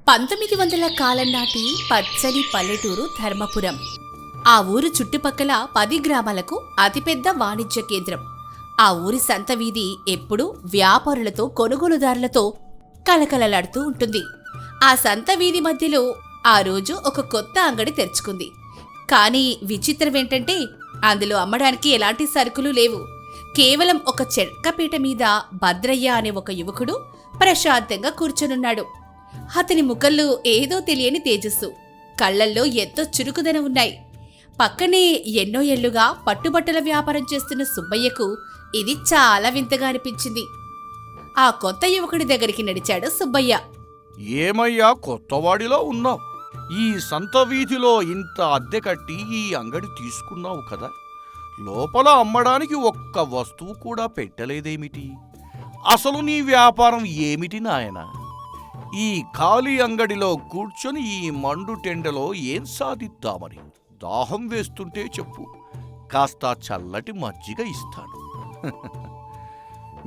1900 కాలం నాటి పచ్చని పల్లెటూరు ధర్మపురం. ఆ ఊరు చుట్టుపక్కల 10 గ్రామాలకు అతిపెద్ద వాణిజ్య కేంద్రం. ఆ ఊరి సంత వీధి ఎప్పుడూ వ్యాపారులతో కొనుగోలుదారులతో కలకలలాడుతూ ఉంటుంది. ఆ సంత వీధి మధ్యలో ఆ రోజు ఒక కొత్త అంగడి తెరుచుకుంది. కానీ విచిత్రం ఏంటంటే అందులో అమ్మడానికి ఎలాంటి సరుకులు లేవు. కేవలం ఒక చెక్కపీట మీద భద్రయ్య అనే ఒక యువకుడు ప్రశాంతంగా కూర్చొనున్నాడు. అతని ముఖంలో ఏదో తెలియని తేజస్సు, కళ్లల్లో ఎంతో చురుకుదనం ఉన్నాయి. పక్కనే ఎన్నో ఏళ్లుగా పట్టుబట్టల వ్యాపారం చేస్తున్న సుబ్బయ్యకు ఇది చాలా వింతగా అనిపించింది. ఆ కొత్త యువకుడి దగ్గరికి నడిచాడు సుబ్బయ్య. ఏమయ్యా, కొత్తవాడిలో ఉన్నావు? ఈ సంత వీధిలో ఇంత అద్దె కట్టి ఈ అంగడి తీసుకున్నావు కదా, లోపల అమ్మడానికి ఒక్క వస్తువు కూడా పెట్టలేదేమిటి? అసలు నీ వ్యాపారం ఏమిటి నాయనా? ఈ ఖాళీ అంగడిలో కూర్చొని ఈ మండు టెండలో ఏం సాధిద్దామని? దాహం వేస్తుంటే చెప్పు, కాస్త చల్లటి మజ్జిగ ఇస్తాను.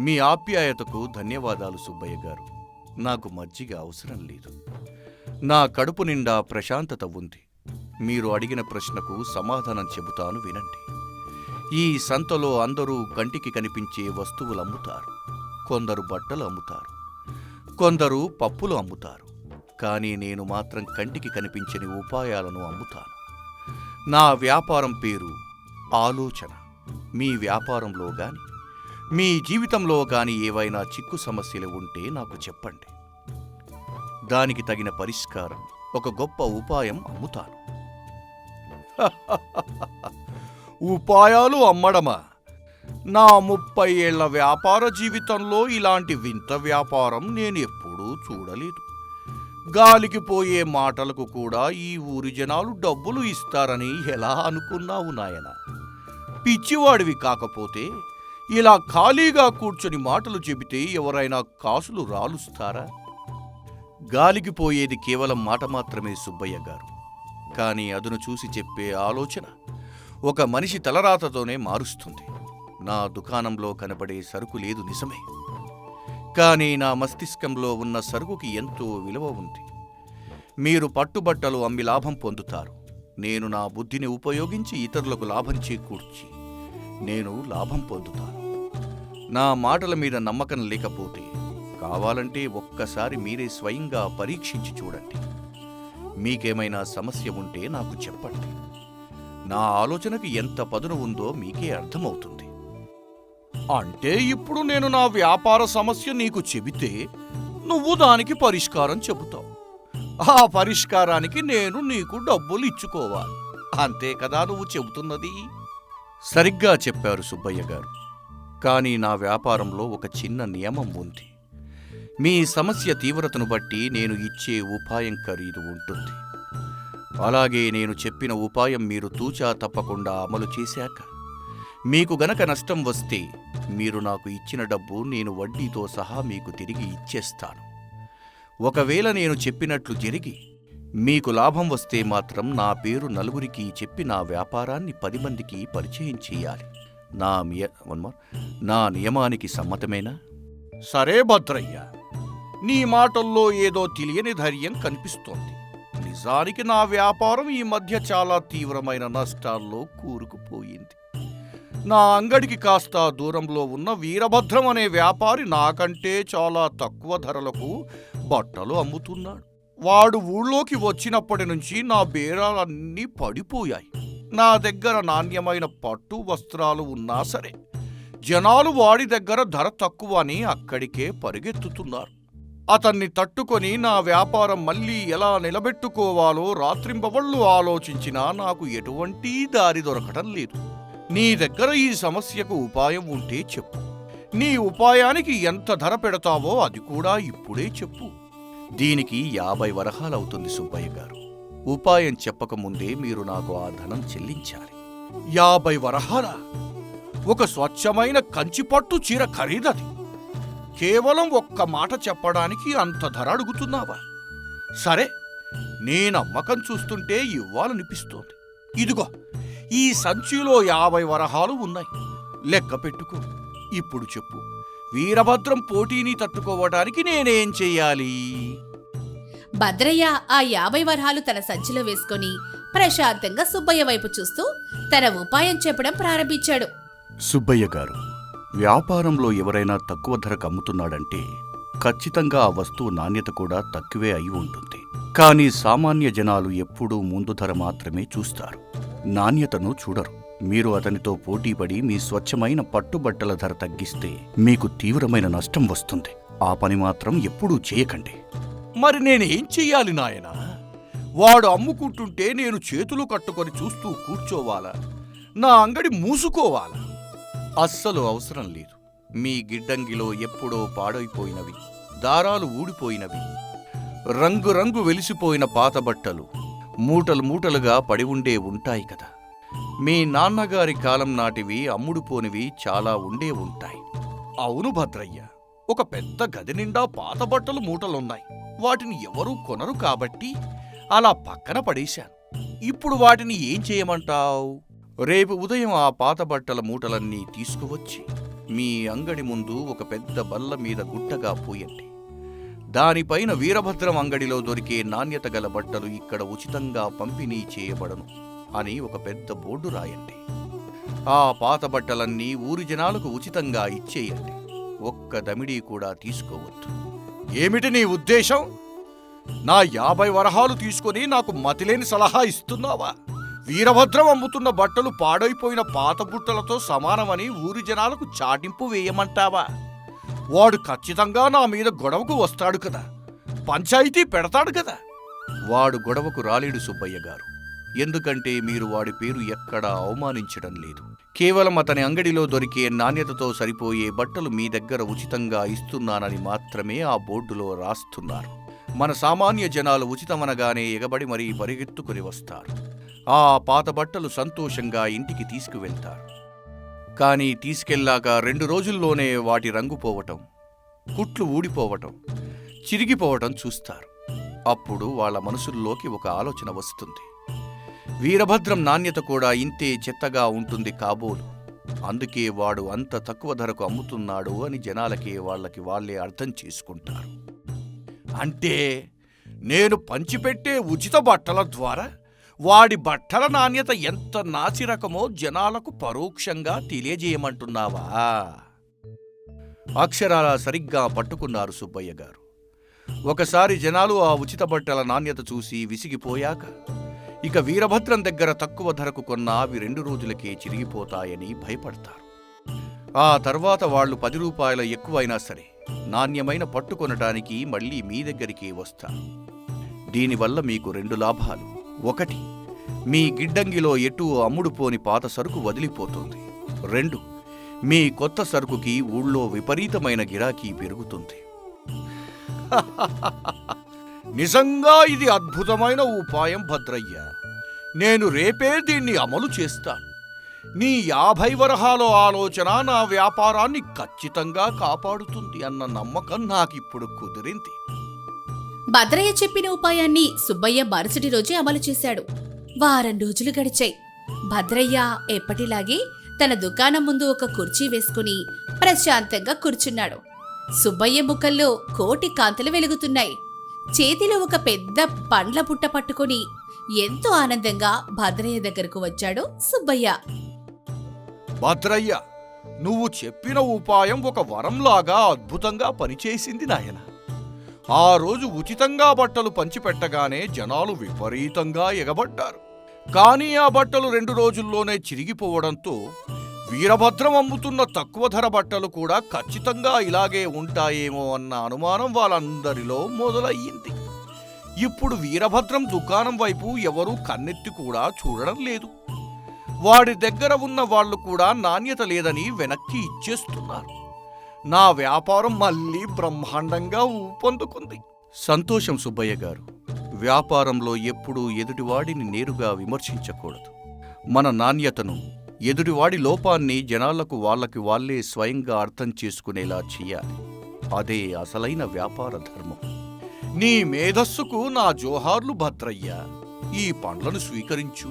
మీ ఆప్యాయతకు ధన్యవాదాలు సుబ్బయ్య గారు. నాకు మజ్జిగ అవసరం లేదు. నా కడుపు నిండా ప్రశాంతత ఉంది. మీరు అడిగిన ప్రశ్నకు సమాధానం చెబుతాను, వినండి. ఈ సంతలో అందరూ కంటికి కనిపించే వస్తువులు అమ్ముతారు. కొందరు బట్టలు అమ్ముతారు, కొందరు పప్పులు అమ్ముతారు. కానీ నేను మాత్రం కంటికి కనిపించని ఉపాయాలను అమ్ముతాను. నా వ్యాపారం పేరు ఆలోచన. మీ వ్యాపారంలో గాని మీ జీవితంలో గాని ఏవైనా చిక్కు సమస్యలు ఉంటే నాకు చెప్పండి. దానికి తగిన పరిష్కారం, ఒక గొప్ప ఉపాయం అమ్ముతాను. ఉపాయాలు అమ్మడమా? నా 30 ఏళ్ల వ్యాపార జీవితంలో ఇలాంటి వింత వ్యాపారం నేను ఎప్పుడూ చూడలేదు. గాలికి పోయే మాటలకు కూడా ఈ ఊరి జనాలు డబ్బులు ఇస్తారని ఎలా అనుకున్నావు నాయనా? పిచ్చివాడివి కాకపోతే ఇలా ఖాళీగా కూర్చొని మాటలు చెబితే ఎవరైనా కాసులు రాలుస్తారా? గాలికి పోయేది కేవలం మాట మాత్రమే సుబ్బయ్య గారు. కానీ అదును చూసి చెప్పే ఆలోచన ఒక మనిషి తలరాతతోనే మారుస్తుంది. నా దుకాణంలో కనబడే సరుకు లేదు నిజమే, కానీ నా మస్తిష్కంలో ఉన్న సరుకుకి ఎంతో విలువ ఉంది. మీరు పట్టుబట్టలు అమ్మి లాభం పొందుతారు. నేను నా బుద్ధిని ఉపయోగించి ఇతరులకు లాభం చేకూర్చి నేను లాభం పొందుతాను. నా మాటల మీద నమ్మకం లేకపోతే కావాలంటే ఒక్కసారి మీరే స్వయంగా పరీక్షించి చూడండి. మీకేమైనా సమస్య ఉంటే నాకు చెప్పండి. నా ఆలోచనకి ఎంత పదును ఉందో మీకే అర్థమవుతుంది. అంటే ఇప్పుడు నేను నా వ్యాపార సమస్య నీకు చెబితే నువ్వు దానికి పరిష్కారం చెబుతావు. ఆ పరిష్కారానికి నేను నీకు డబ్బులు ఇచ్చుకోవాలి, అంతే కదా నువ్వు చెబుతున్నది? సరిగ్గా చెప్పారు సుబ్బయ్య గారు. కానీ నా వ్యాపారంలో ఒక చిన్న నియమం ఉంది. మీ సమస్య తీవ్రతను బట్టి నేను ఇచ్చే ఉపాయం ఖరీదు ఉంటుంది. అలాగే నేను చెప్పిన ఉపాయం మీరు తూచా తప్పకుండా అమలు చేశాక మీకు గనక నష్టం వస్తే మీరు నాకు ఇచ్చిన డబ్బు నేను వడ్డీతో సహా మీకు తిరిగి ఇచ్చేస్తాను. ఒకవేళ నేను చెప్పినట్లు జరిగి మీకు లాభం వస్తే మాత్రం నా పేరు నలుగురికి చెప్పి నా వ్యాపారాన్ని 10 మందికి పరిచయం చేయాలి. నా నియమానికి సమ్మతమేనా? సరే భద్రయ్య, నీ మాటల్లో ఏదో తెలియని ధైర్యం కనిపిస్తోంది. నిజానికి నా వ్యాపారం ఈ మధ్య చాలా తీవ్రమైన నష్టాల్లో కూరుకుపోయింది. నా అంగడికి కాస్త దూరంలో ఉన్న వీరభద్రం అనే వ్యాపారి నాకంటే చాలా తక్కువ ధరలకు బట్టలు అమ్ముతున్నాడు. వాడు ఊళ్ళోకి వచ్చినప్పటి నుంచి నా బేరాలన్నీ పడిపోయాయి. నా దగ్గర నాణ్యమైన పట్టు వస్త్రాలు ఉన్నా సరే జనాలు వాడి దగ్గర ధర తక్కువ అని అక్కడికే పరిగెత్తుతున్నారు. అతన్ని తట్టుకొని నా వ్యాపారం మళ్ళీ ఎలా నిలబెట్టుకోవాలో రాత్రింబవళ్ళు ఆలోచించినా నాకు ఎటువంటి దారి దొరకటం లేదు. నీ దగ్గర ఈ సమస్యకు ఉపాయం ఉంటే చెప్పు. నీ ఉపాయానికి ఎంత ధర పెడతావో అది కూడా ఇప్పుడే చెప్పు. దీనికి 50 వరహాలవుతుంది సుబ్బయ్య గారు. ఉపాయం చెప్పకముందే మీరు నాకు ఆ ధనం చెల్లించాలి. 50 వరహాల? ఒక స్వచ్ఛమైన కంచిపట్టు చీర ఖరీదది. కేవలం ఒక్క మాట చెప్పడానికి అంత ధర అడుగుతున్నావా? సరే, నేనమ్మకం చూస్తుంటే ఇవ్వాలనిపిస్తోంది. ఇదిగో, ఈ సంచిలో 50 వరహాలు ఉన్నాయి, లెక్క పెట్టుకో. ఇప్పుడు చెప్పు, వీరభద్రం పోటీని తట్టుకోవడానికి నేనేం చెయ్యాలి? భద్రయ్య ఆ 50 వరహాలు తన సంచిలో వేసుకొని ప్రశాంతంగా సుబ్బయ్య వైపు చూస్తూ తన ఉపాయం చెప్పడం ప్రారంభించాడు. సుబ్బయ్య గారు, వ్యాపారంలో ఎవరైనా తక్కువ ధరకు అమ్ముతున్నాడంటే ఖచ్చితంగా ఆ వస్తువు నాణ్యత కూడా తక్కువే అయి ఉంటుంది. కానీ సామాన్య జనాలు ఎప్పుడూ ముందు ధర మాత్రమే చూస్తారు, నాణ్యతను చూడరు. మీరు అతనితో పోటీపడి మీ స్వచ్ఛమైన పట్టుబట్టల ధర తగ్గిస్తే మీకు తీవ్రమైన నష్టం వస్తుంది. ఆ పని మాత్రం ఎప్పుడూ చేయకండి. మరి నేనేం చెయ్యాలి నాయనా? వాడు అమ్ముకుంటుంటే నేను చేతులు కట్టుకొని చూస్తూ కూర్చోవాలా? నా అంగడి మూసుకోవాలా? అస్సలు అవసరం లేదు. మీ గిడ్డంగిలో ఎప్పుడో పాడైపోయినవి, దారాలు ఊడిపోయినవి, రంగు వెలిసిపోయిన పాత బట్టలు మూటలు మూటలుగా పడి ఉండే ఉంటాయి కదా. మీ నాన్నగారి కాలం నాటివి అమ్ముడుపోనివి చాలా ఉండే ఉంటాయి. అవును భద్రయ్య, ఒక పెద్ద గది నిండా పాత బట్టలు మూటలున్నాయి. వాటిని ఎవరూ కొనరు కాబట్టి అలా పక్కన పడేశాను. ఇప్పుడు వాటిని ఏం చేయమంటావు? రేపు ఉదయం ఆ పాత బట్టల మూటలన్నీ తీసుకువచ్చి మీ అంగడి ముందు ఒక పెద్ద బల్ల మీద గుట్టగా పూయండి. దానిపైన వీరభద్రం అంగడిలో దొరికే నాణ్యత గల బట్టలు ఇక్కడ ఉచితంగా పంపిణీ చేయబడను అని ఒక పెద్ద బోర్డు రాయండి. ఆ పాత బట్టలన్నీ ఊరి జనాలకు ఉచితంగా ఇచ్చేయండి. ఒక్క దమిడీ కూడా తీసుకోవద్దు. ఏమిటి నీ ఉద్దేశం? నా 50 వరహాలు తీసుకొని నాకు మతిలేని సలహా ఇస్తున్నావా? వీరభద్రం అమ్ముతున్న బట్టలు పాడైపోయిన పాత బుట్టలతో సమానమని ఊరి జనాలకు చాటింపు వేయమంటావా? వాడు ఖచ్చితంగా నా మీద గొడవకు వస్తాడు కదా, పంచాయితీ పెడతాడు కదా. వాడు గొడవకు రాలేడు సుబ్బయ్య గారు. ఎందుకంటే మీరు వాడి పేరు ఎక్కడా అవమానించడం లేదు. కేవలం అతని అంగడిలో దొరికే నాణ్యతతో సరిపోయే బట్టలు మీ దగ్గర ఉచితంగా ఇస్తున్నానని మాత్రమే ఆ బోర్డులో రాస్తున్నారు. మన సామాన్య జనాలు ఉచితమనగానే ఎగబడి మరీ పరిగెత్తుకుని వస్తారు. ఆ పాత బట్టలు సంతోషంగా ఇంటికి తీసుకువెళ్తారు. కానీ తీసుకెళ్లాక 2 రోజుల్లోనే వాటి రంగు పోవటం, కుట్లు ఊడిపోవటం, చిరిగిపోవటం చూస్తారు. అప్పుడు వాళ్ళ మనసుల్లోకి ఒక ఆలోచన వస్తుంది. వీరభద్రం నాణ్యత కూడా ఇంతే చెత్తగా ఉంటుంది కాబోలు, అందుకే వాడు అంత తక్కువ ధరకు అమ్ముతున్నాడు అని జనాలకే వాళ్ళే అర్థం చేసుకుంటారు. అంటే నేను పంచిపెట్టే ఉచిత బట్టల ద్వారా వాడి బట్టల నాణ్యత ఎంత నాసిరకమో జనాలకు పరోక్షంగా తెలియజేయమంటున్నావా? అక్షరాల సరిగ్గా పట్టుకున్నారు సుబ్బయ్య గారు. ఒకసారి జనాలు ఆ ఉచిత బట్టల నాణ్యత చూసి విసిగిపోయాక ఇక వీరభద్రం దగ్గర తక్కువ ధరకు కొన్న అవి 2 రోజులకే చిరిగిపోతాయని భయపడతారు. ఆ తర్వాత వాళ్లు 10 రూపాయల ఎక్కువైనా సరే నాణ్యమైన పట్టు కొనడానికి మళ్లీ మీ దగ్గరికే వస్తారు. దీనివల్ల మీకు 2 లాభాలు. 1, మీ గిడ్డంగిలో ఎటూ అమ్ముడుపోని పాత సరుకు వదిలిపోతుంది. 2, మీ కొత్త సరుకుకి ఊళ్ళో విపరీతమైన గిరాకీ పెరుగుతుంది. నిజంగా ఇది అద్భుతమైన ఉపాయం భద్రయ్య. నేను రేపే దీన్ని అమలు చేస్తాను. నీ 50 వరహాల ఆలోచన నా వ్యాపారాన్ని ఖచ్చితంగా కాపాడుతుంది అన్న నమ్మకం నాకిప్పుడు కుదిరింది. భద్రయ్య చెప్పిన ఉపాయాన్ని సుబ్బయ్య మరుసటి రోజే అమలు చేశాడు. వారం రోజులు గడిచాయి. భద్రయ్య ఎప్పటిలాగే తన దుకాణం ముందు ఒక కుర్చీ వేసుకుని ప్రశాంతంగా కూర్చున్నాడు. సుబ్బయ్య ముఖంలో కోటి కాంతులు వెలుగుతున్నాయి. చేతిలో ఒక పెద్ద పండ్ల పుట్ట పట్టుకుని ఎంతో ఆనందంగా భద్రయ్య దగ్గరకు వచ్చాడు సుబ్బయ్య. భద్రయ్య, నువ్వు చెప్పిన ఉపాయం ఒక వరంలాగా అద్భుతంగా పనిచేసింది నాయన. ఆ రోజు ఉచితంగా బట్టలు పంచిపెట్టగానే జనాలు విపరీతంగా ఎగబడ్డారు. కానీ ఆ బట్టలు 2 రోజుల్లోనే చిరిగిపోవడంతో వీరభద్రం అమ్ముతున్న తక్కువ ధర బట్టలు కూడా ఖచ్చితంగా ఇలాగే ఉంటాయేమో అన్న అనుమానం వాళ్ళందరిలో మొదలయ్యింది. ఇప్పుడు వీరభద్రం దుకాణం వైపు ఎవరూ కన్నెత్తి కూడా చూడడం లేదు. వాడి దగ్గర ఉన్న వాళ్ళు కూడా నాణ్యత లేదని వెనక్కి ఇచ్చేస్తున్నారు. నా వ్యాపారం మళ్ళీ బ్రహ్మాండంగా ఊపందుకుంది. సంతోషం సుబ్బయ్య గారు. వ్యాపారంలో ఎప్పుడూ ఎదుటివాడిని నేరుగా విమర్శించకూడదు. మన నాణ్యతను, ఎదుటివాడి లోపాన్ని జనాలకు వాళ్ళే స్వయంగా అర్థం చేసుకునేలా చెయ్యాలి. అదే అసలైన వ్యాపార ధర్మం. నీ మేధస్సుకు నా జోహార్లు భద్రయ్య. ఈ పండ్లను స్వీకరించు.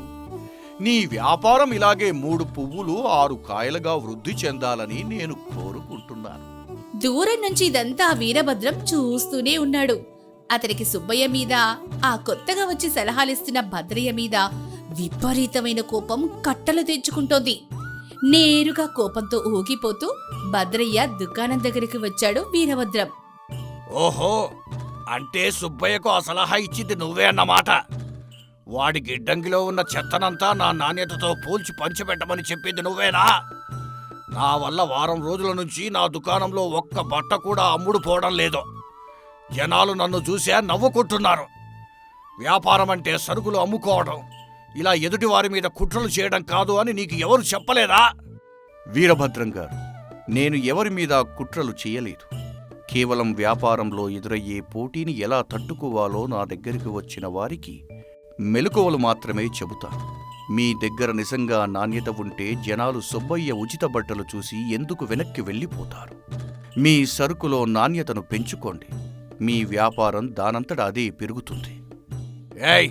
నీ వ్యాపారం ఇలాగే 3 పువ్వులు 6 కాయలుగా వృద్ధి చెందాలని నేను కోరుకుంటున్నాను. దూరం నుంచి ఇదంతా వీరభద్రం చూస్తూనే ఉన్నాడు. అతనికి సుబ్బయ్య మీద, ఆ కొత్తగా వచ్చి సలహాలిస్తున్న భద్రయ్య మీద విపరీతమైన కోపం కట్టలు తెచ్చుకుంటోంది. నేరుగా కోపంతో ఊగిపోతూ భద్రయ్య దుకాణం దగ్గరికి వచ్చాడు వీరభద్రం. ఓహో, అంటే సుబ్బయ్యకు ఆ సలహా ఇచ్చింది నువ్వే అన్నమాట. వాడి గిడ్డంగిలో ఉన్న చెత్తనంతా నా నాణ్యతతో పోల్చి పంచిపెట్టమని చెప్పింది నువ్వేనా? నా వల్ల వారం రోజుల నుంచి నా దుకాణంలో ఒక్క బట్ట కూడా అమ్ముడు పోవడం లేదు. జనాలు నన్ను చూసే నవ్వుకుంటున్నారు. వ్యాపారం అంటే సరుకులు అమ్ముకోవడం, ఇలా ఎదుటివారి మీద కుట్రలు చేయడం కాదు అని నీకు ఎవరు చెప్పలేదా? వీరభద్రం గారు, నేను ఎవరి మీద కుట్రలు చేయలేదు. కేవలం వ్యాపారంలో ఎదురయ్యే పోటీని ఎలా తట్టుకోవాలో నా దగ్గరికి వచ్చిన వారికి మెలకువలు మాత్రమే చెబుతాను. మీ దగ్గర నిజంగా నాణ్యత ఉంటే జనాలు సుబ్బయ్య ఉచిత బట్టలు చూసి ఎందుకు వెనక్కి వెళ్ళిపోతారు? మీ సరుకులో నాణ్యతను పెంచుకోండి. మీ వ్యాపారం దానంతట అదే పెరుగుతుంది. ఏయ్,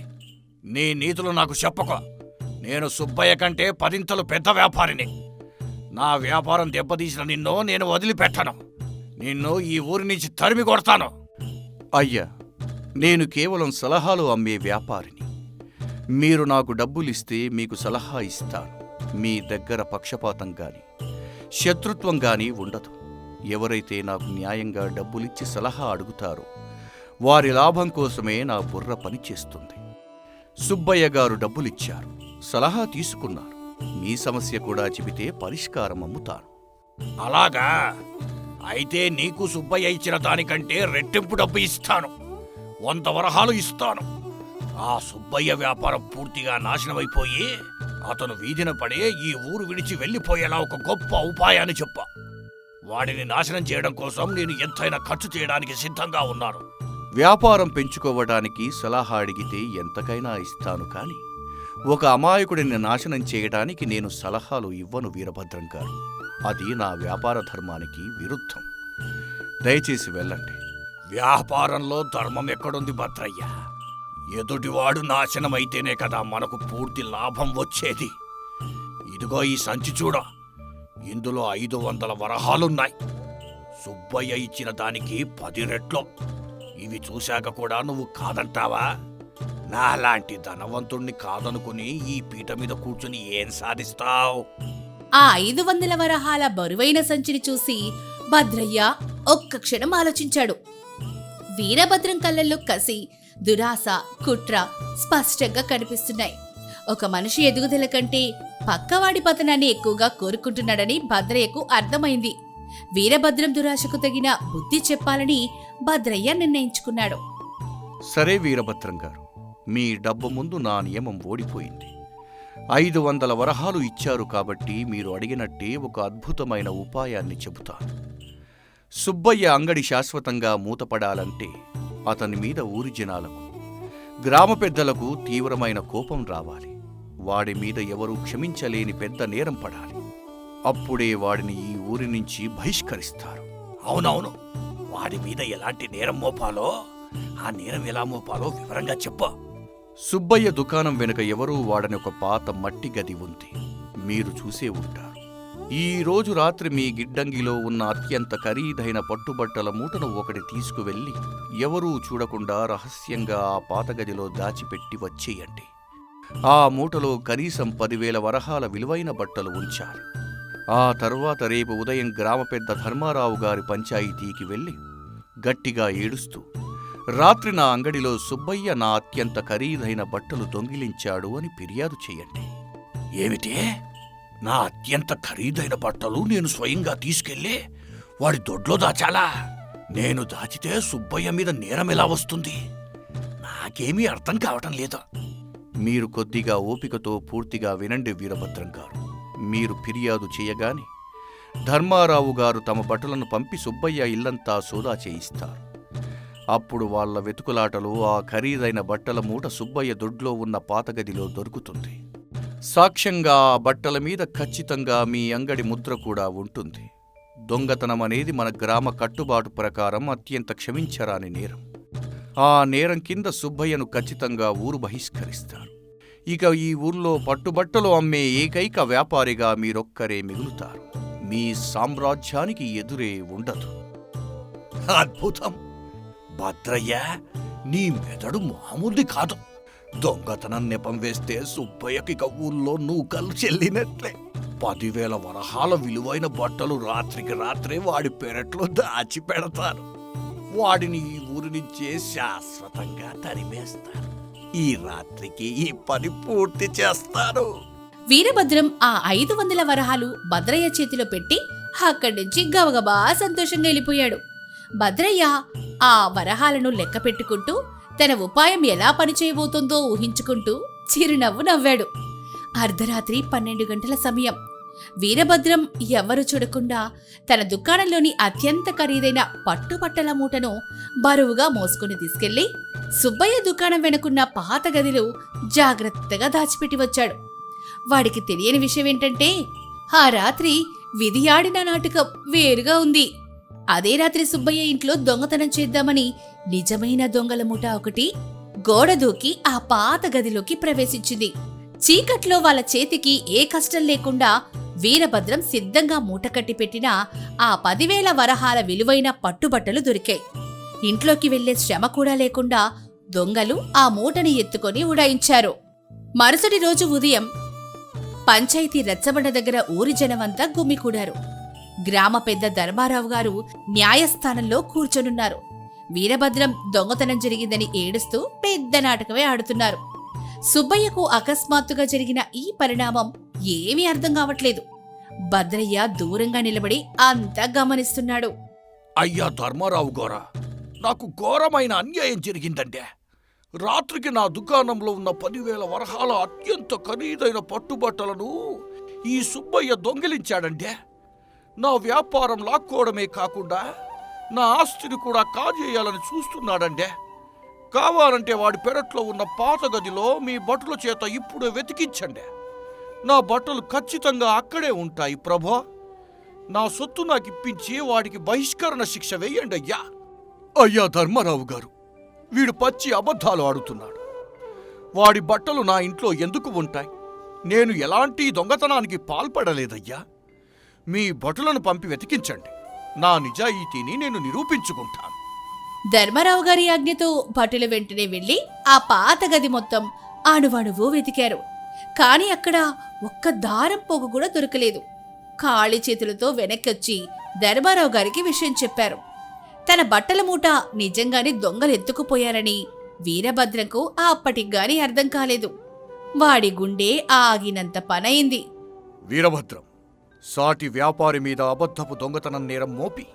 నీ నీతులు నాకు చెప్పక. నేను సుబ్బయ్య కంటే 10 పెద్ద వ్యాపారిని. నా వ్యాపారం దెబ్బతీసిన నిన్ను నేను వదిలిపెట్టను. నిన్ను ఈ ఊరి నుంచి తరిమి కొడతాను. అయ్యా, నేను కేవలం సలహాలు అమ్మే వ్యాపారిని. మీరు నాకు డబ్బులిస్తే మీకు సలహా ఇస్తాను. మీ దగ్గర పక్షపాతం గాని శత్రుత్వం గాని ఉండదు. ఎవరైతే నాకు న్యాయంగా డబ్బులిచ్చి సలహా అడుగుతారో వారి లాభం కోసమే నా బుర్ర పనిచేస్తుంది. సుబ్బయ్య గారు డబ్బులిచ్చారు, సలహా తీసుకున్నారు. మీ సమస్య కూడా చెబితే పరిష్కారం అమ్ముతాను. అలాగా? అయితే నీకు సుబ్బయ్య ఇచ్చిన దానికంటే రెట్టింపు డబ్బు ఇస్తాను. 100 వరహాలు ఇస్తాను. ఆ సుబ్బయ్య వ్యాపారం పూర్తిగా నాశనమైపోయి అతను వీధిన పడే ఈ ఊరు విడిచి వెళ్ళిపోయేలా ఒక గొప్ప ఉపాయాన్ని చెప్పా. వాడిని నాశనం చేయడం కోసం నేను ఎంతైనా ఖర్చు చేయడానికి సిద్ధంగా ఉన్నాను. వ్యాపారం పెంచుకోవడానికి సలహా అడిగితే ఎంతకైనా ఇస్తాను, కాని ఒక అమాయకుడిని నాశనం చేయడానికి నేను సలహాలు ఇవ్వను వీరభద్రం గారు. అది నా వ్యాపార ధర్మానికి విరుద్ధం. దయచేసి వెళ్ళండి. వ్యాపారంలో ధర్మం ఎక్కడుంది భద్రయ్య? ఎదుటివాడు నాశనమైతేనే కదా మనకు పూర్తి లాభం వచ్చేది. ఇదిగో ఈ సంచి చూడ, ఇందులో 500 వరహాలున్నాయి. సుబ్బయ్య ఇచ్చిన దానికి 10 రెట్లు. ఇవి చూశాక కూడా నువ్వు కాదంటావా? నాలాంటి ధనవంతుణ్ణి కాదనుకుని ఈ పీట మీద కూర్చుని ఏం సాధిస్తావు? ఆ 500 వరహాల బరువైన సంచిని చూసి భద్రయ్య ఒక్క క్షణం ఆలోచించాడు. వీరభద్రం కళ్ళల్లో కసి, దురాశ, కుట్ర స్పష్టంగా కనిపిస్తున్నాయి. ఒక మనిషి ఎదుగుదల కంటే పక్కవాడి పతనాన్ని ఎక్కువగా కోరుకుంటున్నాడని భద్రయ్యకు అర్థమైంది. వీరభద్రం దురాశకు తగిన బుద్ధి చెప్పాలని భద్రయ్య నిర్ణయించుకున్నాడు. సరే వీరభద్రం గారు, మీ డబ్బు ముందు నా నియమం ఓడిపోయింది. 500 వరహాలు ఇచ్చారు కాబట్టి మీరు అడిగినట్టే ఒక అద్భుతమైన ఉపాయాన్ని చెబుతాను. సుబ్బయ్య అంగడి శాశ్వతంగా మూతపడాలంటే అతని మీద ఊరి జనాలకు, గ్రామ పెద్దలకు తీవ్రమైన కోపం రావాలి. వాడి మీద ఎవరూ క్షమించలేని పెద్ద నేరం పడాలి. అప్పుడే వాడిని ఈ ఊరి నుంచి బహిష్కరిస్తారు. అవునవును, వాడి మీద ఎలాంటి నేరం మోపాలో, ఆ నేరం ఎలా మోపాలో వివరంగా చెప్పు. సుబ్బయ్య దుకాణం వెనుక ఎవరూ వాడని ఒక పాత మట్టి గది ఉంది. మీరు చూసే ఉంటారు. ఈ రోజు రాత్రి మీ గిడ్డంగిలో ఉన్న అత్యంత ఖరీదైన పట్టుబట్టల మూటను ఒకటి తీసుకువెళ్ళి ఎవరూ చూడకుండా రహస్యంగా ఆ పాత గదిలో దాచిపెట్టి వచ్చేయండి. ఆ మూటలో కనీసం 10,000 వరహాల విలువైన బట్టలు ఉంచాలి. ఆ తర్వాత రేపు ఉదయం గ్రామ పెద్ద ధర్మారావు గారి పంచాయతీకి వెళ్ళి గట్టిగా ఏడుస్తూ, రాత్రి నా అంగడిలో సుబ్బయ్య నా అత్యంత ఖరీదైన బట్టలు దొంగిలించాడు అని ఫిర్యాదు చేయండి. ఏమిటే? నా అత్యంత ఖరీదైన బట్టలు నేను స్వయంగా తీసుకెళ్లి వాడి దొడ్లో దాచాలా? నేను దాచితే సుబ్బయ్య మీద నేరం ఎలా వస్తుంది? నాకేమీ అర్థం కావటం లేదా. మీరు కొద్దిగా ఓపికతో పూర్తిగా వినండి వీరభద్రం గారు. మీరు ఫిర్యాదు చేయగానే ధర్మారావు గారు తమ బట్టలను పంపి సుబ్బయ్య ఇల్లంతా సోదా చేయిస్తారు. అప్పుడు వాళ్ల వెతుకులాటలో ఆ ఖరీదైన బట్టల మూట సుబ్బయ్య దొడ్లో ఉన్న పాతగదిలో దొరుకుతుంది. సాక్ష్యంగా ఆ బట్టల మీద ఖచ్చితంగా మీ అంగడి ముద్ర కూడా ఉంటుంది. దొంగతనం అనేది మన గ్రామ కట్టుబాటు ప్రకారం అత్యంత క్షమించరాని నేరం. ఆ నేరం కింద సుబ్బయ్యను ఖచ్చితంగా ఊరు బహిష్కరిస్తారు. ఇక ఈ ఊర్లో పట్టుబట్టలు అమ్మే ఏకైక వ్యాపారిగా మీరొక్కరే మిగులుతారు. మీ సామ్రాజ్యానికి ఎదురే ఉండదు. అద్భుతం భద్రయ్య, నీ మెదడు మామూలుది కాదు. దొంగతనం నెపం వేస్తే సుబ్బయ్యకి ఊళ్ళో నూకలు చెల్లినట్లే. 10,000 వరహాల విలువైన బట్టలు రాత్రికి రాత్రే వాడి పెరట్లో దాచి పెడతారు. వాడిని ఈ ఊరి నుంచే శాశ్వతంగా తరిమేస్తారు. ఈ రాత్రికి ఈ పని పూర్తి చేస్తారు. వీరభద్రం ఆ 500 వరహాలు భద్రయ్య చేతిలో పెట్టి అక్కడి నుంచి గబగబా సంతోషంగా వెళ్ళిపోయాడు. భద్రయ్య ఆ వరహాలను లెక్క పెట్టుకుంటూ తన ఉపాయం ఎలా పనిచేయబోతుందో ఊహించుకుంటూ చిరునవ్వు నవ్వాడు. అర్ధరాత్రి 12 గంటల సమయం. వీరభద్రం ఎవ్వరూ చూడకుండా తన దుకాణంలోని అత్యంత ఖరీదైన పట్టుబట్టల మూటను బరువుగా మోసుకుని తీసుకెళ్లి సుబ్బయ్య దుకాణం వెనుకున్న పాత గదిలో జాగ్రత్తగా దాచిపెట్టి వచ్చాడు. వాడికి తెలియని విషయం ఏంటంటే ఆ రాత్రి విధి ఆడిన నాటకం వేరుగా ఉంది. అదే రాత్రి సుబ్బయ్య ఇంట్లో దొంగతనం చేద్దామని నిజమైన దొంగల ముఠ ఒకటి గోడ దూకి ఆ పాత గదిలోకి ప్రవేశించింది. చీకట్లో వాళ్ళ చేతికి ఏ కష్టం లేకుండా వీరభద్రం సిద్ధంగా మూట కట్టి పెట్టిన ఆ 10,000 వరహాల విలువైన పట్టుబట్టలు దొరికాయి. ఇంట్లోకి వెళ్లే శ్రమ కూడా లేకుండా దొంగలు ఆ మూటని ఎత్తుకొని ఉడాయించారు. మరుసటి రోజు ఉదయం పంచాయతీ రెచ్చబండ దగ్గర ఊరి జనమంతా గుమ్మికూడారు. గ్రామ పెద్ద ధర్మారావు గారు న్యాయస్థానంలో కూర్చొనున్నారు. వీరభద్రం దొంగతనం జరిగిందని ఏడుస్తూ పెద్ద నాటకమే ఆడుతున్నారు. సుబ్బయ్యకు అకస్మాత్తుగా జరిగిన ఈ పరిణామం ఏమీ అర్థం కావట్లేదు. భద్రయ్య దూరంగా నిలబడి అంతా గమనిస్తున్నాడు. అయ్యా ధర్మారావు గారా, నాకు ఘోరమైన అన్యాయం జరిగిందంటే. రాత్రికి నా దుకాణంలో ఉన్న 10,000 వరహాల అత్యంత ఖరీదైన పట్టుబట్టలను ఈ సుబ్బయ్య దొంగిలించాడంటే. నా వ్యాపారం లాక్కోవడమే కాకుండా నా ఆస్తిని కూడా కాజేయాలని చూస్తున్నాడంటే. కావాలంటే వాడి పెరట్లో ఉన్న పాత గదిలో మీ బట్టల చేత ఇప్పుడే వెతికించండి. నా బట్టలు ఖచ్చితంగా అక్కడే ఉంటాయి ప్రభా. నా సొత్తు నాకు ఇప్పించి వాడికి బహిష్కరణ శిక్ష వేయండి అయ్యా. అయ్యా ధర్మారావు గారు, వీడు పచ్చి అబద్ధాలు ఆడుతున్నాడు. వాడి బట్టలు నా ఇంట్లో ఎందుకు ఉంటాయి? నేను ఎలాంటి దొంగతనానికి పాల్పడలేదయ్యా. మీ భటులను పంపి వెతికించండి. నా నిజాయితీని నేను నిరూపించుకుంటాను. ధర్మారావు గారి ఆజ్ఞతో భటులు వెంటనే వెళ్లి ఆ పాత గది మొత్తం అణువణువు వెతికారు. కాని అక్కడ ఒక్క దారం పోగు కూడా దొరకలేదు. ఖాళీ చేతులతో వెనక్కొచ్చి ధర్మారావు గారికి విషయం చెప్పారు. తన బట్టల మూట నిజంగానే దొంగలు ఎత్తుకుపోయారని వీరభద్రంకు అప్పటిగాని అర్థం కాలేదు. వాడి గుండె ఆగినంత పనయింది. వీరభద్రం, సాటి వ్యాపారి మీద అబద్ధపు దొంగతనం నేరం మోపి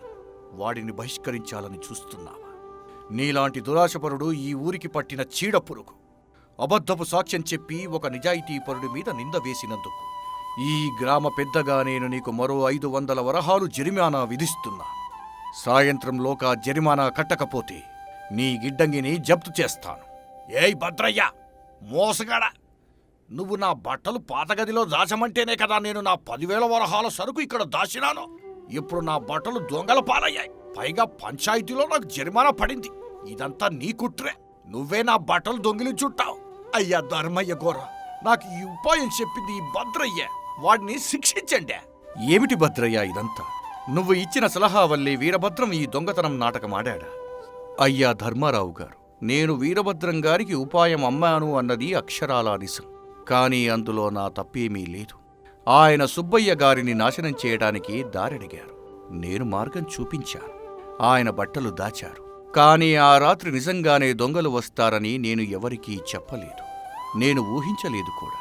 వాడిని బహిష్కరించాలని చూస్తున్నావా? నీలాంటి దురాశపరుడు ఈ ఊరికి పట్టిన చీడపురుగు. అబద్ధపు సాక్ష్యం చెప్పి ఒక నిజాయితీపరుడి మీద నింద వేసినందుకు ఈ గ్రామ పెద్దగా నేను నీకు మరో 500 వరహాలు జరిమానా విధిస్తున్నా. సాయంత్రంలోగా జరిమానా కట్టకపోతే నీ గిడ్డంగిని జప్తు చేస్తాను. ఏయ్ భద్రయ్య, మోసగాడా! నువ్వు నా బట్టలు పాతగదిలో దాచమంటేనే కదా నేను నా 10,000 వరహాల సరుకు ఇక్కడ దాచినాను. ఇప్పుడు నా బట్టలు దొంగల పాలయ్యాయి. పైగా పంచాయతీలో నాకు జరిమానా పడింది. ఇదంతా నీ కుట్రే. నువ్వే నా బట్టలు దొంగిలించుంటావు. అయ్యా ధర్మయ్య గోర, నాకు ఈ ఉపాయం చెప్పింది ఈ భద్రయ్య. వాడిని శిక్షించండి. ఏమిటి భద్రయ్య ఇదంతా? నువ్వు ఇచ్చిన సలహా వల్లే వీరభద్రం ఈ దొంగతనం నాటకం ఆడాడా? అయ్యా ధర్మారావు గారు, నేను వీరభద్రం గారికి ఉపాయం అమ్మాను అన్నది అక్షరాలా నిజం. కానీ అందులో నా తప్పేమీ లేదు. ఆయన సుబ్బయ్య గారిని నాశనం చేయడానికి దారడిగారు. నేను మార్గం చూపించాను. ఆయన బట్టలు దాచారు. కానీ ఆ రాత్రి నిజంగానే దొంగలు వస్తారని నేను ఎవరికీ చెప్పలేదు. నేను ఊహించలేదు కూడా.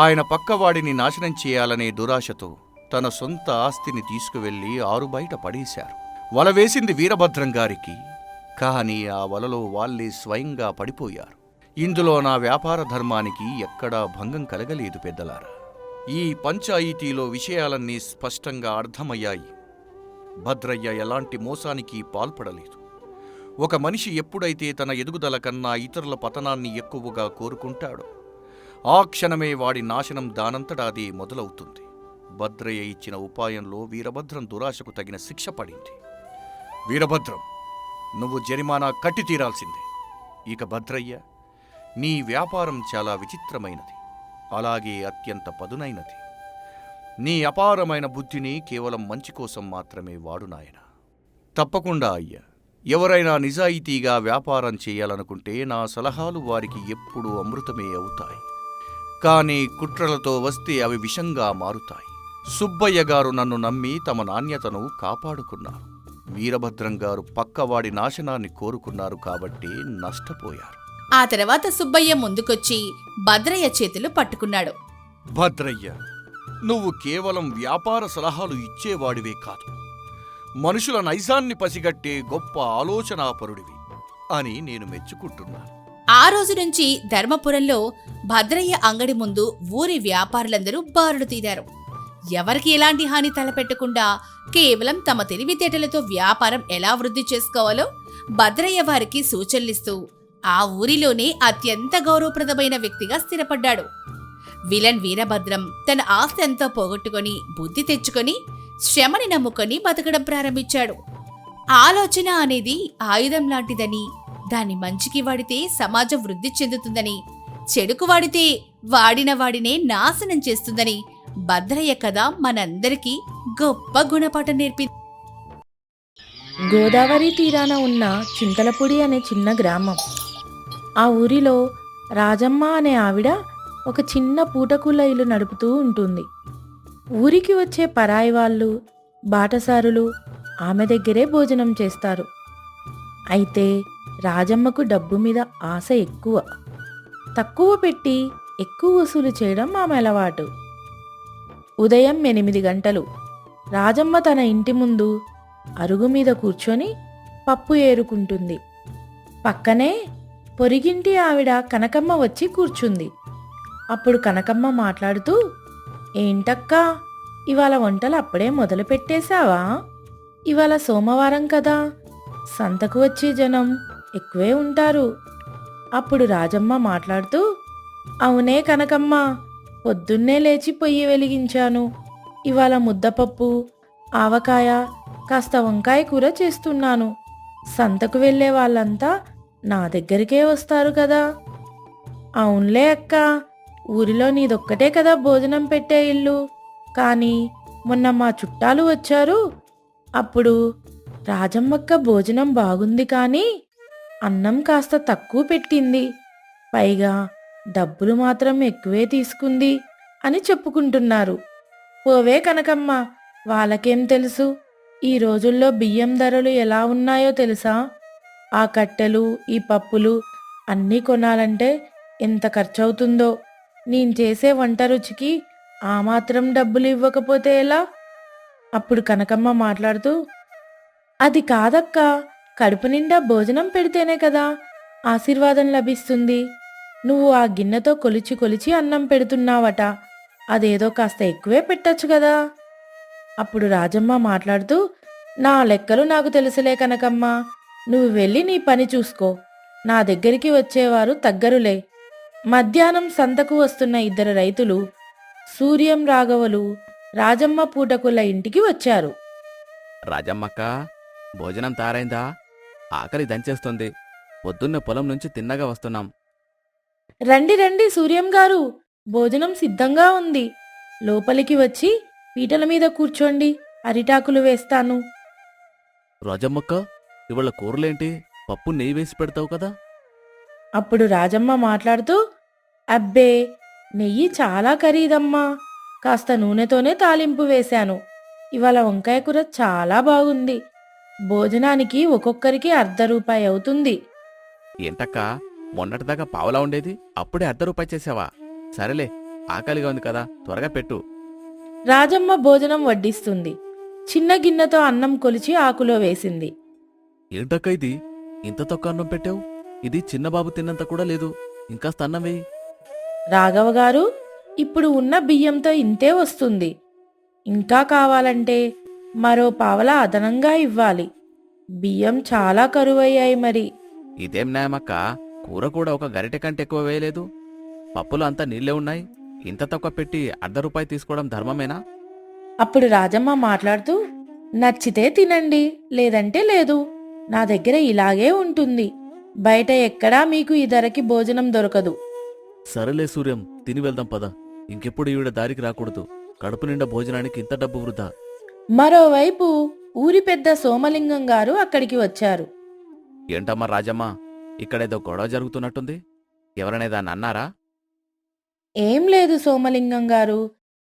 ఆయన పక్కవాడిని నాశనం చేయాలనే దురాశతో తన సొంత ఆస్తిని తీసుకువెళ్లి ఆరుబయట పడేశారు. వల వేసింది వీరభద్రం గారికి. కానీ ఆ వలలో వాళ్ళే స్వయంగా పడిపోయారు. ఇందులో నా వ్యాపార ధర్మానికి ఎక్కడా భంగం కలగలేదు పెద్దలారా. ఈ పంచాయతీలో విషయాలన్నీ స్పష్టంగా అర్థమయ్యాయి. భద్రయ్య ఎలాంటి మోసానికి పాల్పడలేదు. ఒక మనిషి ఎప్పుడైతే తన ఎదుగుదల కన్నా ఇతరుల పతనాన్ని ఎక్కువగా కోరుకుంటాడో ఆ క్షణమే వాడి నాశనం దానంతటా అదే మొదలవుతుంది. భద్రయ్య ఇచ్చిన ఉపాయంలో వీరభద్రం దురాశకు తగిన శిక్ష పడింది. వీరభద్రం, నువ్వు జరిమానా కట్టి తీరాల్సిందే. ఇక భద్రయ్య, నీ వ్యాపారం చాలా విచిత్రమైనది, అలాగే అత్యంత పదునైనది. నీ అపారమైన బుద్ధిని కేవలం మంచి కోసం మాత్రమే వాడు నాయనా. తప్పకుండా అయ్యా, ఎవరైనా నిజాయితీగా వ్యాపారం చేయాలనుకుంటే నా సలహాలు వారికి ఎప్పుడూ అమృతమే అవుతాయి. కానీ కుట్రలతో వస్తే అవి విషంగా మారుతాయి. సుబ్బయ్య గారు నన్ను నమ్మి తమ నాణ్యతను కాపాడుకున్నారు. వీరభద్రం గారు పక్కవాడి నాశనాన్ని కోరుకున్నారు కాబట్టి నష్టపోయారు. ఆ తర్వాత సుబ్బయ్య ముందుకొచ్చి భద్రయ్య చేతులు పట్టుకున్నాడు. భద్రయ్య, నువ్వు కేవలం వ్యాపార సలహాలు ఇచ్చేవాడివే కాదు, మనుషుల నైజాన్ని పసిగట్టే గొప్ప ఆలోచనాపరుడివి అని నేను మెచ్చుకుంటున్నాను. ఆ రోజు నుంచి ధర్మపురంలో భద్రయ్య అంగడి ముందు ఊరి వ్యాపారులందరూ బారులు తీరారు. ఎవరికి ఎలాంటి హాని తలపెట్టకుండా కేవలం తమ తెలివితేటలతో వ్యాపారం ఎలా వృద్ధి చేసుకోవాలో భద్రయ్య వారికి సూచనలిస్తూ ఆ ఊరిలోనే అత్యంత గౌరవప్రదమైన వ్యక్తిగా స్థిరపడ్డాడు. విలన్ వీరభద్రం తన ఆస్తి అంతా పోగొట్టుకొని బుద్ధి తెచ్చుకొని శ్రమని నమ్ముకొని బతకడం ప్రారంభించాడు. ఆలోచన అనేది ఆయుధం లాంటిదని, దాన్ని మంచికి వాడితే సమాజం వృద్ధి చెందుతుందని, చెడుకు వాడితే వాడిన వాడినే నాశనం చేస్తుందని భద్రయ్య కథ మనందరికీ గొప్ప గుణపాఠం నేర్పింది. గోదావరి తీరాన ఉన్న చింతలపూడి అనే చిన్న గ్రామం. ఆ ఊరిలో రాజమ్మ అనే ఆవిడ ఒక చిన్న పూటకూల ఇల్లు నడుపుతూ ఉంటుంది. ఊరికి వచ్చే పరాయి వాళ్ళు, బాటసారులు ఆమె దగ్గరే భోజనం చేస్తారు. అయితే రాజమ్మకు డబ్బు మీద ఆశ ఎక్కువ. తక్కువ పెట్టి ఎక్కువ వసూలు చేయడం ఆమె అలవాటు. ఉదయం 8 గంటలు రాజమ్మ తన ఇంటి ముందు అరుగు మీద కూర్చొని పప్పు ఏరుకుంటుంది. పక్కనే పొరిగింటి ఆవిడ కనకమ్మ వచ్చి కూర్చుంది. అప్పుడు కనకమ్మ మాట్లాడుతూ, ఏంటక్కా, ఇవాళ వంటలు అప్పుడే మొదలు పెట్టేశావా? ఇవాళ సోమవారం కదా, సంతకు వచ్చే జనం ఎక్కువే ఉంటారు. అప్పుడు రాజమ్మ మాట్లాడుతూ, అవునే కనకమ్మ, పొద్దున్నే లేచి పొయ్యి వెలిగించాను. ఇవాళ ముద్దపప్పు, ఆవకాయ, కాస్త వంకాయ కూర చేస్తున్నాను. సంతకు వెళ్ళే వాళ్ళంతా నా దగ్గరికే వస్తారు కదా. అవునులే అక్క, ఊరిలో నీదొక్కటే కదా భోజనం పెట్టే ఇల్లు. కానీ మొన్న మా చుట్టాలు వచ్చారు. అప్పుడు రాజమ్మక్క భోజనం బాగుంది కానీ అన్నం కాస్త తక్కువ పెట్టింది, పైగా డబ్బులు మాత్రం ఎక్కువే తీసుకుంది అని చెప్పుకుంటున్నారు. పోవే కనకమ్మ, వాళ్ళకేం తెలుసు? ఈ రోజుల్లో బియ్యం ధరలు ఎలా ఉన్నాయో తెలుసా? ఆ కట్టెలు, ఈ పప్పులు అన్నీ కొనాలంటే ఎంత ఖర్చవుతుందో. నేను చేసే వంట రుచికి ఆ మాత్రం డబ్బులు ఇవ్వకపోతే ఎలా? అప్పుడు కనకమ్మ మాట్లాడుతూ, అది కాదక్క, కడుపు నిండా భోజనం పెడితేనే కదా ఆశీర్వాదం లభిస్తుంది. నువ్వు ఆ గిన్నెతో కొలిచి కొలిచి అన్నం పెడుతున్నావట, అదేదో కాస్త ఎక్కువే పెట్టచ్చు కదా. అప్పుడు రాజమ్మ మాట్లాడుతూ, నా లెక్కలు నాకు తెలుసులే కనకమ్మ, నువ్వు వెళ్ళి నీ పని చూసుకో. నా దగ్గరికి వచ్చేవారు తగ్గరులే. మధ్యాహ్నం సంతకు వస్తున్న 2 రైతులు, సూర్యం రాఘవలు, రాజమ్మ పూటకుల ఇంటికి వచ్చారు. రాజమ్మక్క, భోజనం తారైందా? ఆకలి దంచేస్తుంది. పొద్దున్న పొలం నుంచి తిన్నగా వస్తున్నాం. రండి రండి సూర్యం గారు, భోజనం సిద్ధంగా ఉంది. లోపలికి వచ్చి పీటల మీద కూర్చోండి, అరిటాకులు వేస్తాను. రాజమ్మక్క, ఇవాళ కూరలేంటి? పప్పు నెయ్యి వేసి పెడతావు కదా. అప్పుడు రాజమ్మ మాట్లాడుతూ, అబ్బే, నెయ్యి చాలా ఖరీదమ్మా, కాస్త నూనెతోనే తాలింపు వేశాను. ఇవాళ వంకాయ కూర చాలా బాగుంది. భోజనానికి ఒక్కొక్కరికి ₹1/2 అవుతుంది. ఏంటక్క, మొన్నటిదాకా పావలా ఉండేది, అప్పుడే ₹1 చేసావా? సరేలే, ఆకలిగా ఉంది కదా, త్వరగా పెట్టు. రాజమ్మ భోజనం వడ్డిస్తుంది. చిన్న గిన్నెతో అన్నం కొలిచి ఆకులో వేసింది. ఏంటక్క ఇది, ఇంత తక్కువ అన్నం పెట్టావు? ఇది చిన్నబాబు తిన్నంత కూడా లేదు, ఇంకాస్త అన్నం వేయి. రాఘవ గారు, ఇప్పుడు ఉన్న బియ్యంతో ఇంతే వస్తుంది. ఇంకా కావాలంటే మరో పావలా అదనంగా ఇవ్వాలి. బియ్యం చాలా కరువయ్యాయి మరి. ఇదేం న్యాయమక్క, కూర కూడా ఒక గరిటె కంటే ఎక్కువ వేయలేదు. పప్పులో అంతా నీళ్లే ఉన్నాయి, ఇంత తక్కువ పెట్టి ₹1/2 తీసుకోవడం ధర్మమేనా? అప్పుడు రాజమ్మ మాట్లాడుతూ, నచ్చితే తినండి, లేదంటే లేదు. నా దగ్గర ఇలాగే ఉంటుంది. బయట ఎక్కడా మీకు ఈ ధరకి భోజనం దొరకదు. సరేలే సూర్యం, తిని వెళ్దాం పద. ఇంకెప్పుడు ఈవిడ దారికి రాకూడదు. కడుపు నిండా భోజనానికి ఇంత డబ్బు వృధా. మరోవైపు ఊరి పెద్ద సోమలింగం గారు అక్కడికి వచ్చారు. ఏంటమ్మా రాజమ్మ, ఇక్కడేదో గొడవ జరుగుతున్నట్టుంది. ఎవరైనా దాన్ని అన్నారా? ఏం లేదు సోమలింగం గారు,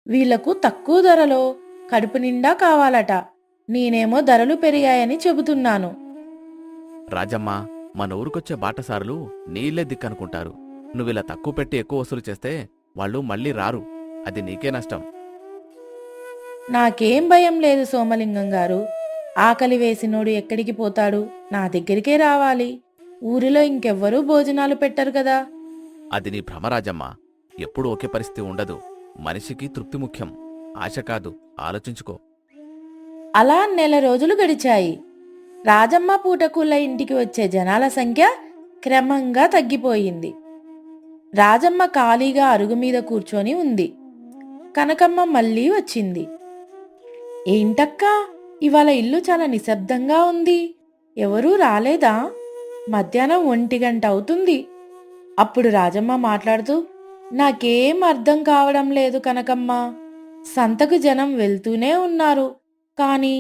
వీళ్లకు తక్కువ ధరలో కడుపు నిండా కావాలట. నేనేమో ధరలు పెరిగాయని చెబుతున్నాను. రాజమ్మ, మన ఊరికొచ్చే బాటసారులు నీళ్ళే దిక్కనుకుంటారు. నువ్విలా తక్కువ పెట్టి ఎక్కువ వసూలు చేస్తే వాళ్ళు మళ్ళీ రారు. అది నీకే నష్టం. నాకేం భయం లేదు సోమలింగం గారు. ఆకలి వేసినోడు ఎక్కడికి పోతాడు? నా దగ్గరికే రావాలి. ఊరిలో ఇంకెవ్వరూ భోజనాలు పెట్టరు కదా. అది నీ భ్రమరాజమ్మ. ఎప్పుడూ ఒకే పరిస్థితి ఉండదు. మనిషికి తృప్తి ముఖ్యం, ఆశ కాదు. ఆలోచించుకో. అలా నెల రోజులు గడిచాయి. రాజమ్మ పూటకూళ్ళ ఇంటికి వచ్చే జనాల సంఖ్య క్రమంగా తగ్గిపోయింది. రాజమ్మ ఖాళీగా అరుగు మీద కూర్చొని ఉంది. కనకమ్మ మళ్ళీ వచ్చింది. ఏంటక్కా, ఇవాళ ఇల్లు చాలా నిశ్శబ్దంగా ఉంది. ఎవరూ రాలేదా? మధ్యాహ్నం 1 గంట అవుతుంది. అప్పుడు రాజమ్మ మాట్లాడుతూ, నాకేం అర్థం కావడం లేదు కనకమ్మ. సంతకు జనం వెళ్తూనే ఉన్నారు, కానీ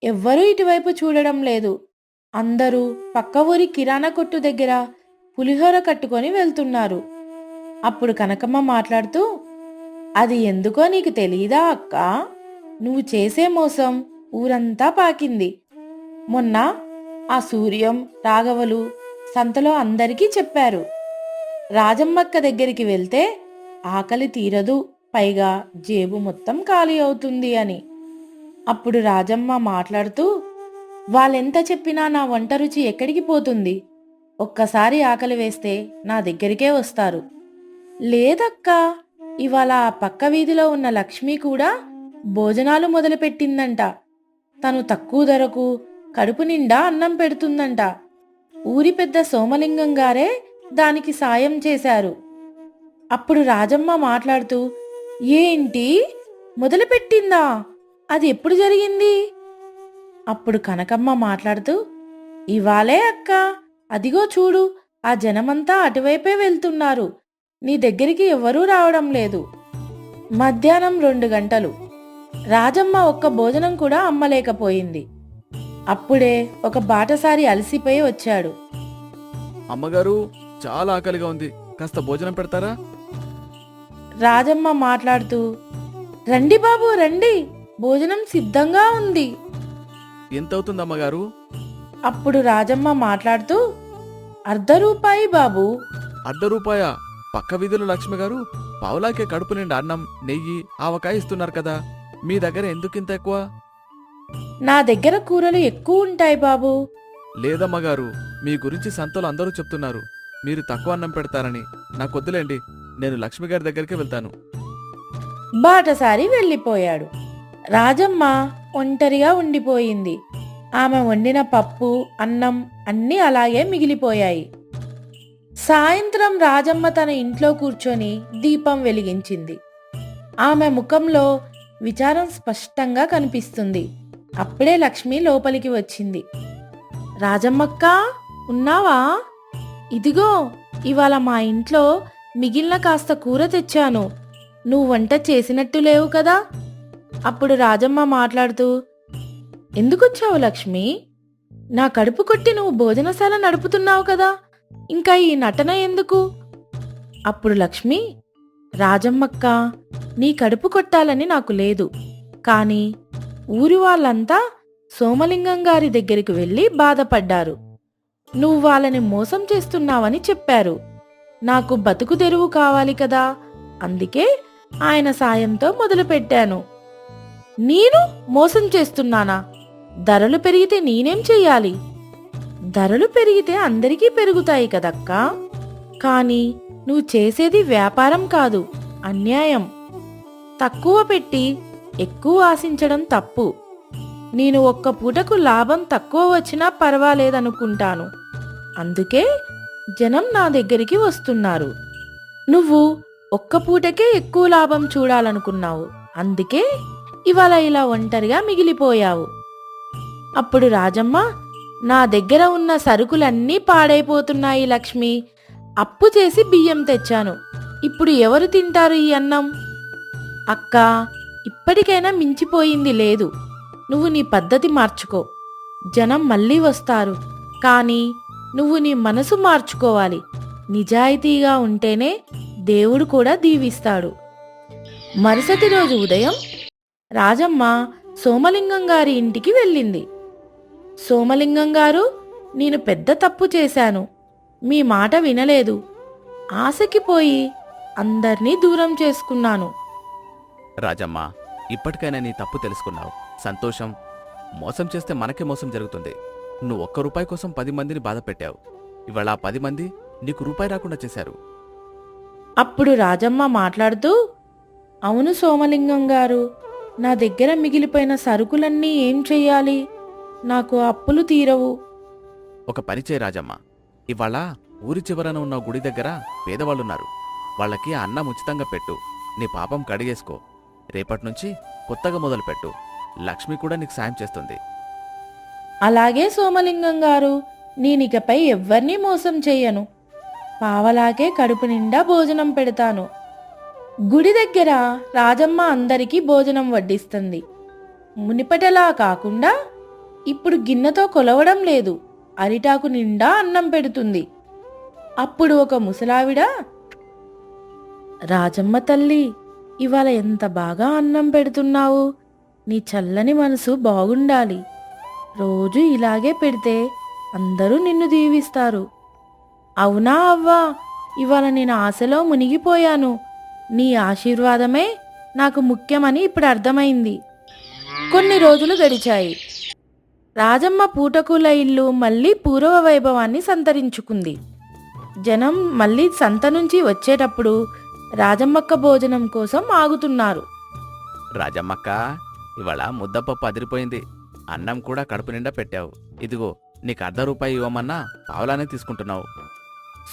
ఎవ్వరూ ఇటువైపు చూడడం లేదు. అందరూ పక్క ఊరి కిరాణా కొట్టు దగ్గర పులిహోర కట్టుకొని వెళ్తున్నారు. అప్పుడు కనకమ్మ మాట్లాడుతూ, అది ఎందుకో నీకు తెలీదా అక్కా? నువ్వు చేసే మోసం ఊరంతా పాకింది. మొన్న ఆ సూర్యం, రాఘవలు సంతలో అందరికీ చెప్పారు. రాజమ్మక్క దగ్గరికి వెళ్తే ఆకలి తీరదు, పైగా జేబు మొత్తం ఖాళీ అవుతుంది అని. అప్పుడు రాజమ్మ మాట్లాడుతూ, వాళ్ళెంత చెప్పినా నా వంట రుచి ఎక్కడికి పోతుంది? ఒక్కసారి ఆకలి వేస్తే నా దగ్గరికే వస్తారు. లేదక్కా, ఇవాళ ఆ పక్క వీధిలో ఉన్న లక్ష్మి కూడా భోజనాలు మొదలుపెట్టిందంట. తను తక్కువ ధరకు కడుపు నిండా అన్నం పెడుతుందంట. ఊరి పెద్ద సోమలింగం గారే దానికి సాయం చేశారు. అప్పుడు రాజమ్మ మాట్లాడుతూ, ఏంటి, మొదలుపెట్టిందా? అది ఎప్పుడు జరిగింది? అప్పుడు కనకమ్మ మాట్లాడుతూ, ఇవాళే అక్క, అదిగో చూడు, ఆ జనమంతా అటువైపే వెళ్తున్నారు. నీ దగ్గరికి ఎవరూ రావడం లేదు. మధ్యాహ్నం 2 గంటలు. రాజమ్మ ఒక్క భోజనం కూడా అమ్మలేకపోయింది. అప్పుడే ఒక బాటసారి అలసిపోయి వచ్చాడు. అమ్మగారు, చాలా ఆకలిగా ఉంది. కాస్త భోజనం పెడతారా? రాజమ్మ మాట్లాడుతూ, రండి బాబు రండి, భోజనం సిద్ధంగా ఉంది. ఎంతవుతుంది అమ్మగారు? అప్పుడు రాజమ్మ మాట్లాడుతూ, ₹1 బాబు. ₹1. పక్క వీధిలో లక్ష్మి గారు పావులాకే కడుపు నిండా అన్నం, నెయ్యి, ఆవకాయ ఇస్తున్నారు కదా. మీ దగ్గర ఎందుకింత ఎక్కువ? నా దగ్గర కూరలు ఎక్కువ ఉంటాయి బాబు. లేదమ్మగారు, మీ గురించి సంతలో అందరూ చెప్తున్నారు. మీరు తక్కువ అన్నం పెడతారని. నాకొద్దులేండి, నేను లక్ష్మి గారి దగ్గరికి వెళ్తాను. బాటసారి వెళ్ళిపోయాడు. రాజమ్మ ఒంటరిగా ఉండిపోయింది. ఆమె వండిన పప్పు, అన్నం అన్నీ అలాగే మిగిలిపోయాయి. సాయంత్రం రాజమ్మ తన ఇంట్లో కూర్చొని దీపం వెలిగించింది. ఆమె ముఖంలో విచారం స్పష్టంగా కనిపిస్తుంది. అప్పుడే లక్ష్మి లోపలికి వచ్చింది. రాజమ్మక్క, ఉన్నావా? ఇదిగో, ఇవాళ మా ఇంట్లో మిగిలిన కాస్త కూర తెచ్చాను. నువ్వు వంట చేసినట్టు లేవు కదా. అప్పుడు రాజమ్మ మాట్లాడుతూ, ఎందుకొచ్చావు లక్ష్మి? నా కడుపు కొట్టి నువ్వు భోజనశాల నడుపుతున్నావు కదా, ఇంకా ఈ నటన ఎందుకు? అప్పుడు లక్ష్మి, రాజమ్మక్క, నీ కడుపు కొట్టాలని నాకు లేదు. కానీ ఊరి వాళ్ళంతా సోమలింగం గారి దగ్గరికి వెళ్ళి బాధపడ్డారు. నువ్వు వాళ్ళని మోసం చేస్తున్నావని చెప్పారు. నాకు బతుకు తెరువు కావాలి కదా, అందుకే ఆయన సాయంతో మొదలుపెట్టాను. నేను మోసం చేస్తున్నానా? ధరలు పెరిగితే నేనేం చెయ్యాలి? ధరలు పెరిగితే అందరికీ పెరుగుతాయి కదక్కా. కానీ నువ్వు చేసేది వ్యాపారం కాదు, అన్యాయం. తక్కువ పెట్టి ఎక్కువ ఆశించడం తప్పు. నేను ఒక్క పూటకు లాభం తక్కువ వచ్చినా పర్వాలేదనుకుంటాను. అందుకే జనం నా దగ్గరికి వస్తున్నారు. నువ్వు ఒక్క పూటకే ఎక్కువ లాభం చూడాలనుకున్నావు, అందుకే ఇవాళ ఇలా ఒంటరిగా మిగిలిపోయావు. అప్పుడు రాజమ్మ, నా దగ్గర ఉన్న సరుకులన్నీ పాడైపోతున్నాయి లక్ష్మి. అప్పు చేసి బియ్యం తెచ్చాను. ఇప్పుడు ఎవరు తింటారు ఈ అన్నం? అక్క, ఇప్పటికైనా మించిపోయింది లేదు. నువ్వు నీ పద్ధతి మార్చుకో. జనం మళ్ళీ వస్తారు, కానీ నువ్వు నీ మనసు మార్చుకోవాలి. నిజాయితీగా ఉంటేనే దేవుడు కూడా దీవిస్తాడు. మరుసటి రోజు ఉదయం రాజమ్మ సోమలింగం గారి ఇంటికి వెళ్ళింది. సోమలింగం గారు, నేను పెద్ద తప్పు చేశాను. మీ మాట వినలేదు. ఆశకి పోయి అందర్నీ దూరం చేసుకున్నాను. రాజమ్మ, ఇప్పటికైనా నీ తప్పు తెలుసుకున్నావు. సంతోషం. మోసం చేస్తే మనకే మోసం జరుగుతుంది. నువ్వు ఒక్క రూపాయి కోసం 10 మందిని బాధ పెట్టావు. ఇవాళ ఆ 10 మంది నీకు రూపాయి రాకుండా చేశారు. అప్పుడు రాజమ్మ మాట్లాడుతూ, అవును సోమలింగం గారు, నా దగ్గర మిగిలిపోయిన సరుకులన్నీ ఏం చెయ్యాలి? నాకు అప్పులు తీరవు. ఒక పని చేయి రాజమ్మ. ఇవాళ ఊరి చివరన ఉన్న గుడి దగ్గర పేదవాళ్ళున్నారు. వాళ్ళకి ఆ అన్నం ఉచితంగా పెట్టు. నీ పాపం కడిగేసుకో. రేపట్నుంచి కొత్తగా మొదలుపెట్టు. లక్ష్మి కూడా నీకు సాయం చేస్తుంది. అలాగే సోమలింగం గారు, నేనికపై ఎవ్వర్నీ మోసం చెయ్యను. పావలాకే కడుపు నిండా భోజనం పెడతాను. గుడి దగ్గర రాజమ్మ అందరికీ భోజనం వడ్డిస్తుంది. మునిపటలా కాకుండా ఇప్పుడు గిన్నెతో కొలవడం లేదు. అరిటాకు నిండా అన్నం పెడుతుంది. అప్పుడు ఒక ముసలావిడ, రాజమ్మ తల్లి, ఇవాళ ఎంత బాగా అన్నం పెడుతున్నావు. నీ చల్లని మనసు బాగుండాలి. రోజు ఇలాగే పెడితే అందరూ నిన్ను దీవిస్తారు. అవునా అవ్వా, ఇవాళ నేను ఆశలో మునిగిపోయాను. నీ ఆశీర్వాదమే నాకు ముఖ్యమని ఇప్పుడు అర్థమైంది. కొన్ని రోజులు గడిచాయి. రాజమ్మ పూటకూల ఇల్లు మళ్ళీ పూర్వ వైభవాన్ని సంతరించుకుంది. జనం మళ్ళీ సంత నుంచి వచ్చేటప్పుడు రాజమ్మక్క భోజనం కోసం ఆగుతున్నారు. రాజమ్మక్క, ఇవాళ ముద్దపప్పు అదిరిపోయింది. అన్నం కూడా కడుపు నిండా పెట్టావు. ఇదిగో, నీకు ₹1 ఇవ్వమన్నా పావలానే తీసుకుంటున్నావు.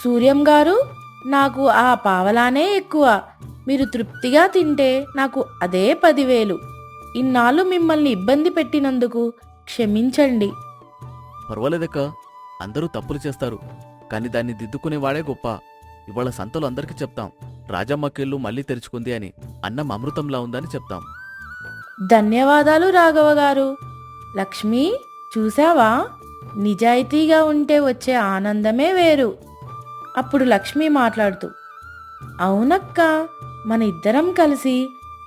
సూర్యం గారు, నాకు ఆ పావలానే ఎక్కువ. మీరు తృప్తిగా తింటే నాకు అదే 10,000. ఇన్నాళ్ళు మిమ్మల్ని ఇబ్బంది పెట్టినందుకు క్షమించండి. పర్వాలేదక్క, అందరూ తప్పులు చేస్తారు. కాని దాన్ని దిద్దుకునేవాడే గొప్ప. ఇవాళ సంతలో అందరికీ చెప్తాం, రాజమ్మకిల్లు మళ్ళీ తెరుచుకుంది అని. అన్నం అమృతంలా ఉందని చెప్తాం. ధన్యవాదాలు రాఘవ గారు. లక్ష్మి, చూశావా? నిజాయితీగా ఉంటే వచ్చే ఆనందమే వేరు. అప్పుడు లక్ష్మి మాట్లాడుతూ, అవునక్క, మన ఇద్దరం కలిసి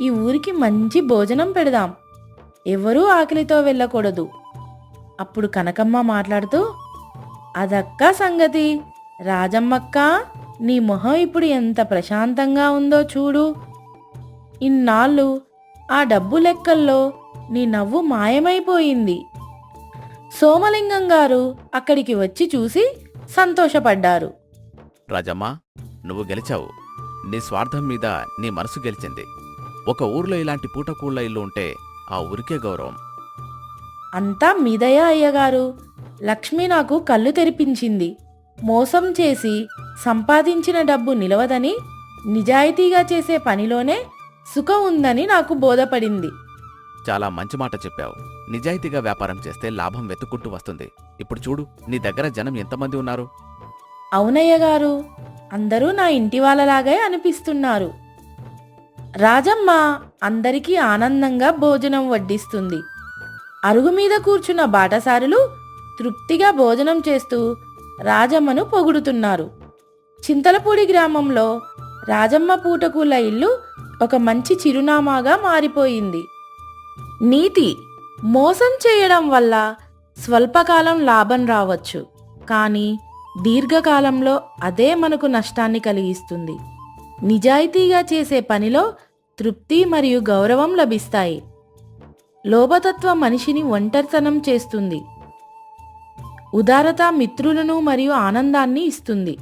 ఈ ఊరికి మంచి భోజనం పెడదాం. ఎవరూ ఆకలితో వెళ్ళకూడదు. అప్పుడు కనకమ్మ మాట్లాడుతూ, అదక్క సంగతి. రాజమ్మక్క, నీ మొహం ఇప్పుడు ఎంత ప్రశాంతంగా ఉందో చూడు. ఇన్నాళ్ళు ఆ డబ్బు లెక్కల్లో నీ నవ్వు మాయమైపోయింది. సోమలింగం గారు అక్కడికి వచ్చి చూసి సంతోషపడ్డారు. రాజమ్మ, నువ్వు గెలిచావు. నీ స్వార్థం మీద నీ మనసు గెలిచింది. ఒక ఊర్లో ఇలాంటి పూటకూళ్ళ ఇల్లు ఉంటే ఆ ఊరికే గౌరవం. అంతా మీదయ అయ్యగారు. లక్ష్మి నాకు కళ్ళు తెరిపించింది. మోసం చేసి సంపాదించిన డబ్బు నిలవదని, నిజాయితీగా చేసే పనిలోనే సుఖం ఉందని నాకు బోధపడింది. చాలా మంచి మాట చెప్పావు. నిజాయితీగా వ్యాపారం చేస్తే లాభం వెతుక్కుంటూ వస్తుంది. ఇప్పుడు చూడు, నీ దగ్గర జనం ఎంతమంది ఉన్నారు. అవునయ్య గారు, అందరూ నా ఇంటి వాళ్ళలాగే అనిపిస్తున్నారు. రాజమ్మ అందరికీ ఆనందంగా భోజనం వడ్డిస్తుంది. అరుగు మీద కూర్చున్న బాటసారులు తృప్తిగా భోజనం చేస్తూ రాజమ్మను పొగుడుతున్నారు. చింతలపూడి గ్రామంలో రాజమ్మ పూటకూల ఇల్లు ఒక మంచి చిరునామాగా మారిపోయింది. నీతి: మోసం చేయడం వల్ల స్వల్పకాలం లాభం రావచ్చు, కానీ దీర్ఘకాలంలో అదే మనకు నష్టాన్ని కలిగిస్తుంది. నిజాయితీగా చేసే పనిలో తృప్తి మరియు గౌరవం లభిస్తాయి. లోభతత్వం మనిషిని ఒంటరితనం చేస్తుంది. ఉదారత మిత్రులను మరియు ఆనందాన్ని ఇస్తుంది.